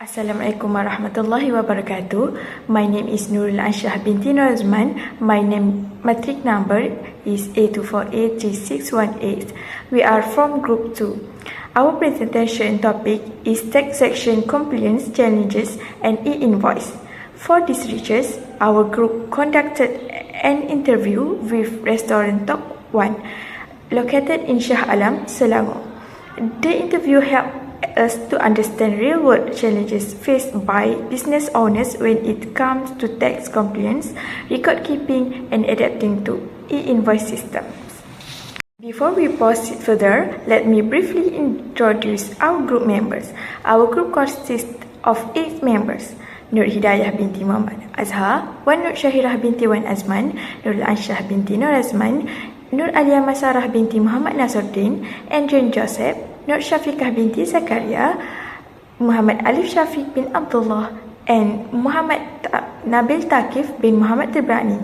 Assalamualaikum warahmatullahi wabarakatuh. My name is Nurul Anshah binti Norazman. My matric number is A204A3618. We are from Group 2. Our presentation topic is taxation compliance challenges and e-invoice. For this research, our group conducted an interview with Restaurant Top 1 located in Shah Alam, Selangor. The interview helped us to understand real-world challenges faced by business owners when it comes to tax compliance, record keeping, and adapting to e-invoice systems. Before we proceed further, let me briefly introduce our group members. Our group consists of 8 members: Nur Hidayah binti Muhammad Azhar, Wan Nur Syahirah binti Wan Azman, Nur Anshah binti Nur Azman, Nur Alia Masarah binti Muhammad Nasruddin, Andrew Joseph, Nur Syafiqah binti Zakaria, Muhammad Alif Syafiq bin Abdullah, and Muhammad Nabil Taqif bin Muhammad Tibrani.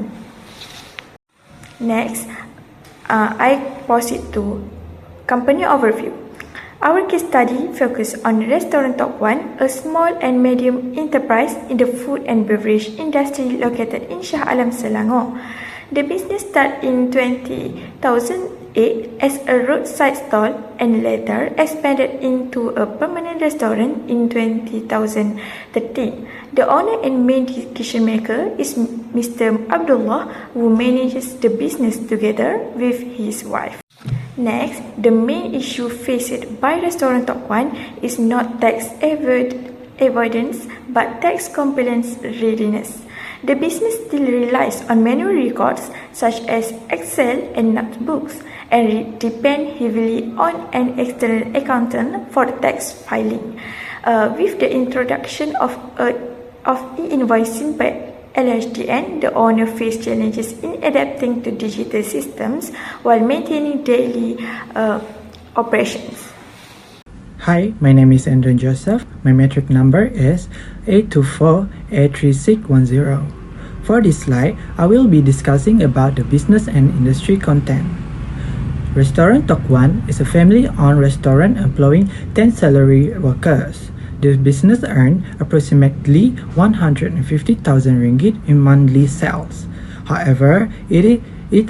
Next, I proceed to company overview. Our case study focuses on Restaurant Top 1, a small and medium enterprise in the food and beverage industry located in Shah Alam, Selangor. The business started in 2008 as a roadside stall and later expanded into a permanent restaurant in 2013. The owner and main decision maker is Mr. Abdullah, who manages the business together with his wife. Next, the main issue faced by Restaurant Top 1 is not tax avoidance but tax compliance readiness. The business still relies on manual records such as Excel and notebooks and depend heavily on an external accountant for tax filing. With the introduction of e-invoicing by LHDN, the owner faced challenges in adapting to digital systems while maintaining daily operations. Hi, my name is Andrew Joseph. My metric number is A204A3610. For this slide, I will be discussing about the business and industry content. Restaurant Top 1 is a family-owned restaurant employing 10 salary workers. The business earned approximately 150,000 ringgit in monthly sales. However, it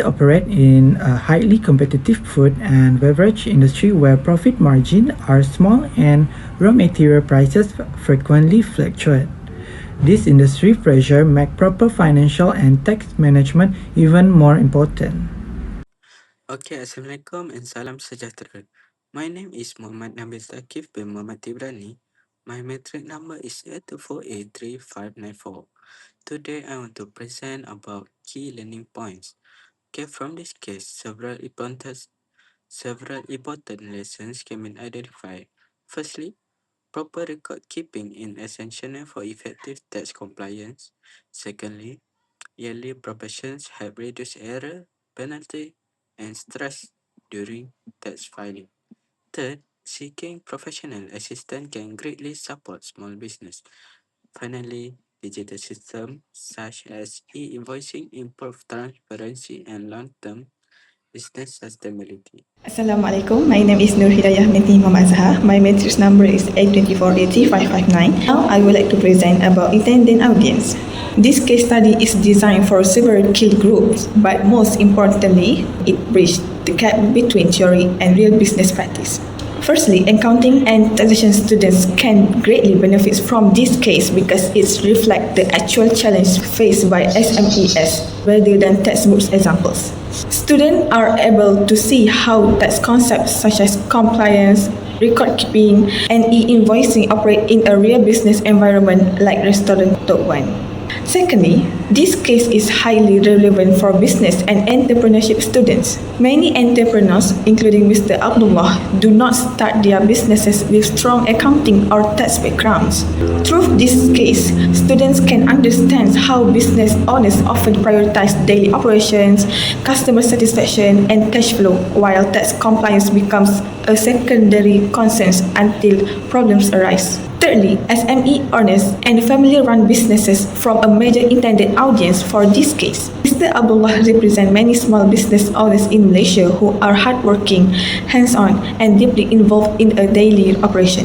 operates in a highly competitive food and beverage industry where profit margins are small and raw material prices frequently fluctuate. This industry pressure makes proper financial and tax management even more important. Okay, Assalamualaikum and salam sejahtera. My name is Muhammad Nabil Taqif bin Muhammad Tibrani. My metric number is A204A3594. Today I want to present about key learning points. Okay, from this case, several important lessons can be identified. Firstly, proper record keeping is essential for effective tax compliance. Secondly, yearly probations help reduce error, penalty, and stress during tax filing. Third, seeking professional assistance can greatly support small business. Finally, digital systems such as e-invoicing improve transparency and long-term business sustainability. Assalamualaikum. My name is Nur Hidayah binti Muhammad Azhar. My matrix number is A2480559. Now I would like to present about intended audience. This case study is designed for several key groups, but most importantly, it bridges the gap between theory and real business practice. Firstly, accounting and taxation students can greatly benefit from this case because it reflects the actual challenge faced by SMEs rather than textbook examples. Students are able to see how tax concepts such as compliance, record keeping, and e-invoicing operate in a real business environment like Restaurant Top 1. Secondly, this case is highly relevant for business and entrepreneurship students. Many entrepreneurs, including Mr. Abdullah, do not start their businesses with strong accounting or tax backgrounds. Through this case, students can understand how business owners often prioritize daily operations, customer satisfaction, and cash flow, while tax compliance becomes a secondary concern until problems arise. Thirdly, SME owners and family-run businesses form a major intended audience for this case. Mr. Abdullah represents many small business owners in Malaysia who are hardworking, hands-on, and deeply involved in a daily operation.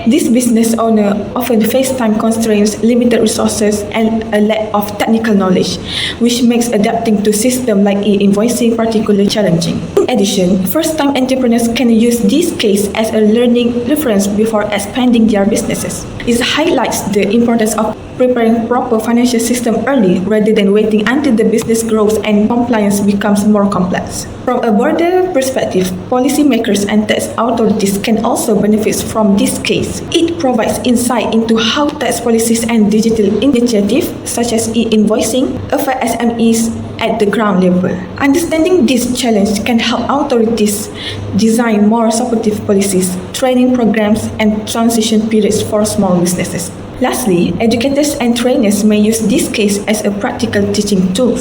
This business owner often face time constraints, limited resources, and a lack of technical knowledge, which makes adapting to systems like e-invoicing particularly challenging. In addition, first-time entrepreneurs can use this case as a learning reference before expanding their businesses. It highlights the importance of preparing proper financial system early rather than waiting until the business grows and compliance becomes more complex. From a broader perspective, policymakers and tax authorities can also benefit from this case. It provides insight into how tax policies and digital initiatives such as e-invoicing affect SMEs at the ground level. Understanding this challenge can help authorities design more supportive policies, training programs, and transition periods for small businesses. Lastly, educators and trainers may use this case as a practical teaching tool.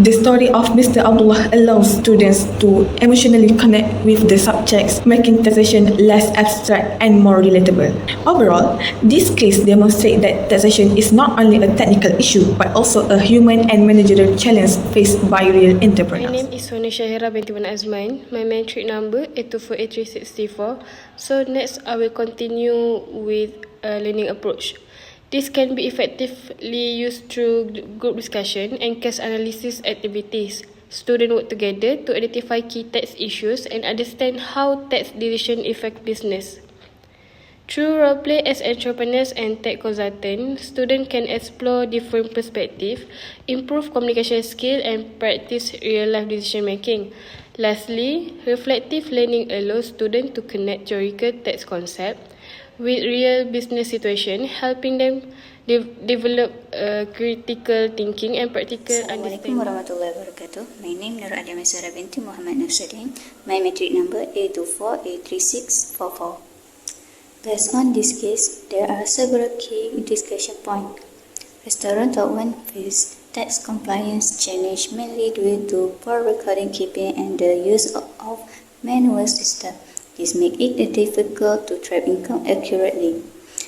The story of Mr. Abdullah allows students to emotionally connect with the subjects, making taxation less abstract and more relatable. Overall, this case demonstrates that taxation is not only a technical issue but also a human and managerial challenge faced by real entrepreneurs. My name is Sonia Shahira binti Wan Azman. My matric number 8248364. So next I will continue with a learning approach. This can be effectively used through group discussion and case analysis activities. Students work together to identify key tax issues and understand how tax decisions affect business. Through roleplay as entrepreneurs and tech consultants, students can explore different perspectives, improve communication skills, and practice real-life decision-making. Lastly, reflective learning allows students to connect theoretical tax concepts with real business situations, helping them develop critical thinking and practical Assalamualaikum understanding. warahmatullahi wabarakatuh. My name Nur Adia Maisara binti Muhammad Nasruddin. My matric number A2483644. Based on this case, there are several key discussion points. Restaurant Top 1 face tax compliance challenge mainly due to poor recording keeping and the use of manual system. This makes it difficult to track income accurately.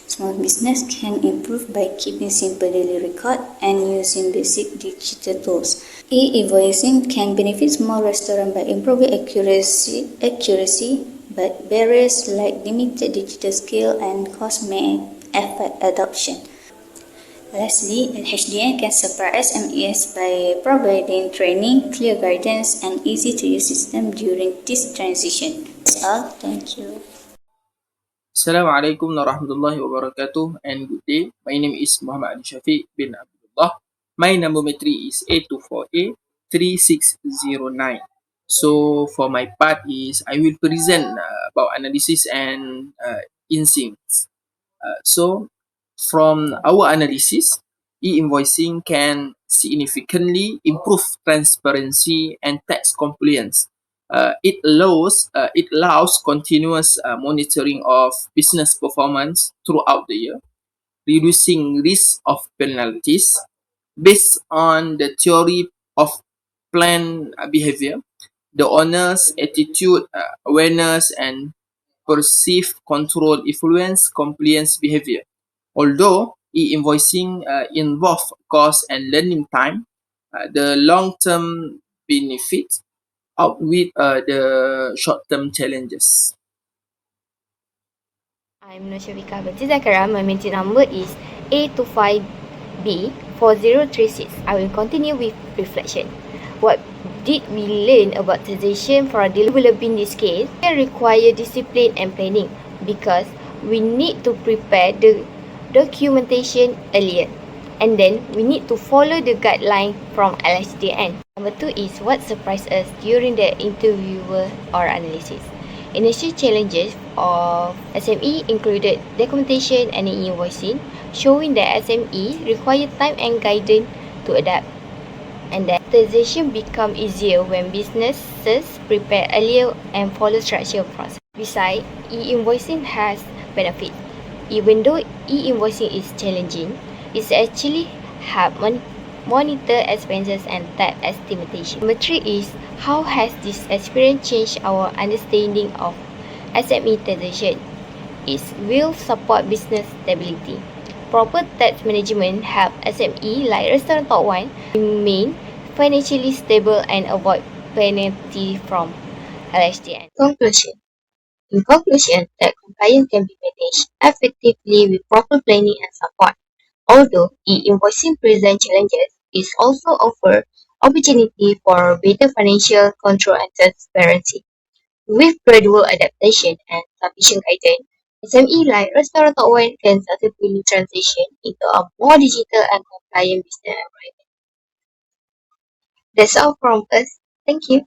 Small business can improve by keeping simple daily record and using basic digital tools. E-invoicing can benefit small restaurants by improving accuracy, but barriers like limited digital skill and cost may affect adoption. Lastly, HDN can support SMEs by providing training, clear guidance, and easy-to-use system during this transition. That's all. Thank you. Assalamualaikum warahmatullahi wabarakatuh and good day. My name is Muhammad Ali Shafiq bin Abdullah. My number matric is A2483609. So for my part is I will present about analysis and insights. So from our analysis, e-invoicing can significantly improve transparency and tax compliance. It allows continuous monitoring of business performance throughout the year, reducing risk of penalties based on the theory of planned behavior. The owner's attitude, awareness, and perceived control influence compliance behavior. Although e-invoicing involves cost and learning time, the long-term benefits outweigh the short-term challenges. I'm Noshevika binti Zakaria. My matric number is A25B4036. I will continue with reflection. What did we learn about taxation for a developer in this case? It require discipline and planning because we need to prepare the documentation earlier. And then we need to follow the guideline from LHDN. Number 2 is what surprised us during the interview or analysis. Initial challenges of SME included documentation and e-invoicing, showing that SME require time and guidance to adapt. And that taxation become easier when businesses prepare earlier and follow structured process. Besides, e-invoicing has benefits. Even though e-invoicing is challenging, it's actually help monitor expenses and tax estimation. Number 3 is how has this experience changed our understanding of SME taxation? It will support business stability. Proper tax management help SME like Restaurant Top 1 remain financially stable and avoid penalty from LHDN. Conclusion. In conclusion, tax compliance can be managed effectively with proper planning and support. Although e-invoicing presents challenges, it also offers opportunity for better financial control and transparency. With gradual adaptation and sufficient guidance, SME like Restaurant Tok Wan can successfully transition into a more digital and compliant business environment. That's all from us. Thank you.